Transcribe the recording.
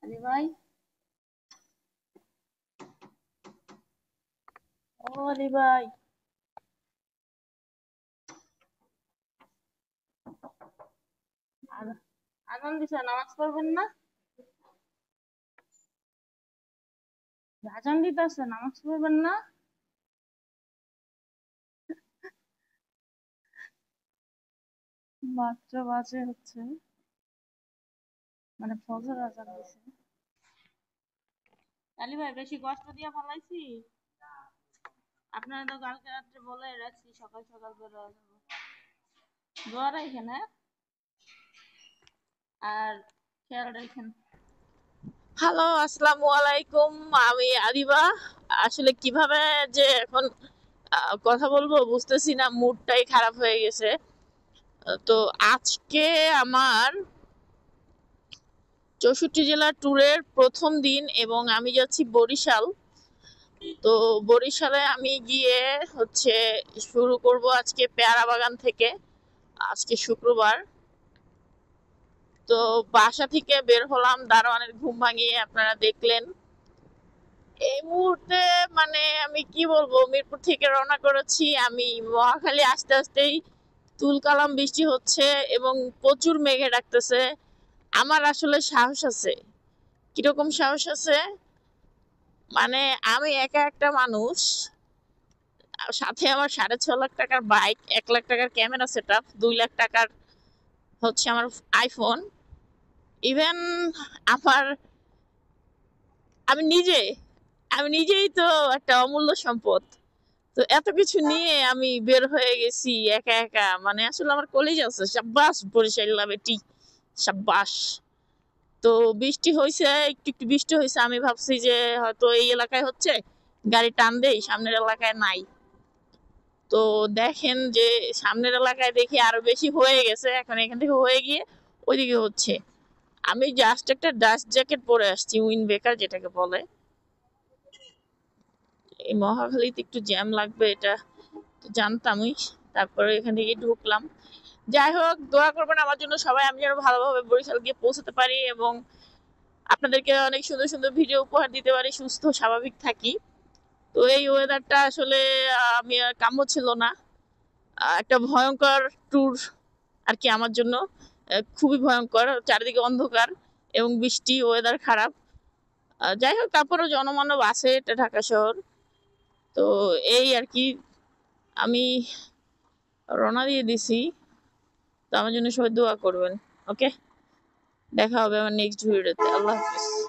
আলী ভাই, ও আলী ভাই, আজান দিছে, নামাজ পড়বেন না? আজান দিতেছে, নামাজ পড়বেন না? মাত্র বাজে হচ্ছে, মানে ফজর আজান দিছে। আলী ভাই, বেশি কষ্ট দিয়ে ফেলাইছি? আপনারা তো কালকে রাত্রে বলে রাখছি সকাল সকাল বের হওয়া যাবে। দোয়া রাখেন, হ্যাঁ? আর খেয়াল রাখেন। হ্যালো, আসসালামু আলাইকুম। আমি আদিবা। আসলে কিভাবে যে এখন কথা বলবো বুঝতেছি না, মুডটাই খারাপ হয়ে গেছে। তো আজকে আমার 64 জেলার ট্যুরের প্রথম দিন এবং আমি যাচ্ছি বরিশাল। তো বরিশালে আমি গিয়ে হচ্ছে শুরু করব আজকে পেয়ারা বাগান থেকে। আজকে শুক্রবার। তো বাসা থেকে বের হলাম, দারোয়ানের ঘুম ভাঙিয়ে আপনারা দেখলেন। এই মুহূর্তে মানে আমি কি বলবো, মিরপুর থেকে রওনা করেছি আমি। মহাখালী আসতে আসতেই তুলকালাম বৃষ্টি হচ্ছে এবং প্রচুর মেঘে ডাকতেছে। আমার আসলে সাহস আছে। কিরকম সাহস আছে, মানে আমি একা একটা মানুষ, সাথে আমার 6.5 লাখ টাকার বাইক, 1 লাখ টাকার ক্যামেরা সেট আপ, 2 লাখ টাকার হচ্ছে আমার আইফোন। ইভেন আমার আমি নিজে আমি নিজেই তো একটা অমূল্য সম্পদ। তো এত কিছু নিয়ে আমি বের হয়ে গেছি একা একা, মানে আসলে আমার কলেজ আছে। সাব্বাস বরিশাল্লা বেটি, সাব্বাস। তো বৃষ্টি হয়েছে, একটু একটু বৃষ্টি হয়েছে, আমি ভাবছি যে হয়তো এই এলাকায় হচ্ছে, গাড়ি টান দেই, সামনের এলাকায় নাই। তো দেখেন যে সামনের এলাকায় দেখি আরো বেশি হয়ে গেছে, এখন এখান থেকে হয়ে গিয়ে ওইদিকে হচ্ছে। আমি জাস্ট একটা ডাস্ট জ্যাকেট পরে আসছি, উইন্ড ব্রেকার যেটাকে বলে। এই মহাখালীতে একটু জ্যাম লাগবে এটা তো জানতামই, তারপরে এখান থেকে ঢুকলাম। যাই হোক, দোয়া করবেন আমার জন্য সবাই, আমি যেন ভালোভাবে বরিশাল গিয়ে পৌঁছাতে পারি এবং আপনাদেরকে অনেক সুন্দর সুন্দর ভিডিও উপহার দিতে পারি, সুস্থ স্বাভাবিক থাকি। তো এই ওয়েদারটা আসলে আমি আর কাম্য ছিল না। একটা ভয়ঙ্কর ট্যুর আর কি আমার জন্য। খুবই ভয়ঙ্কর, চারিদিকে অন্ধকার এবং বৃষ্টি, ওয়েদার খারাপ। যাই হোক, তারপরেও জনমানব আছে, এটা ঢাকা শহর। তো এই আর কি, আমি রওনা দিয়ে দিছি। তো আমার জন্য সবাই দোয়া করবেন। ওকে, দেখা হবে আমার নেক্সট ভিডিওতে। আল্লাহ হাফিজ।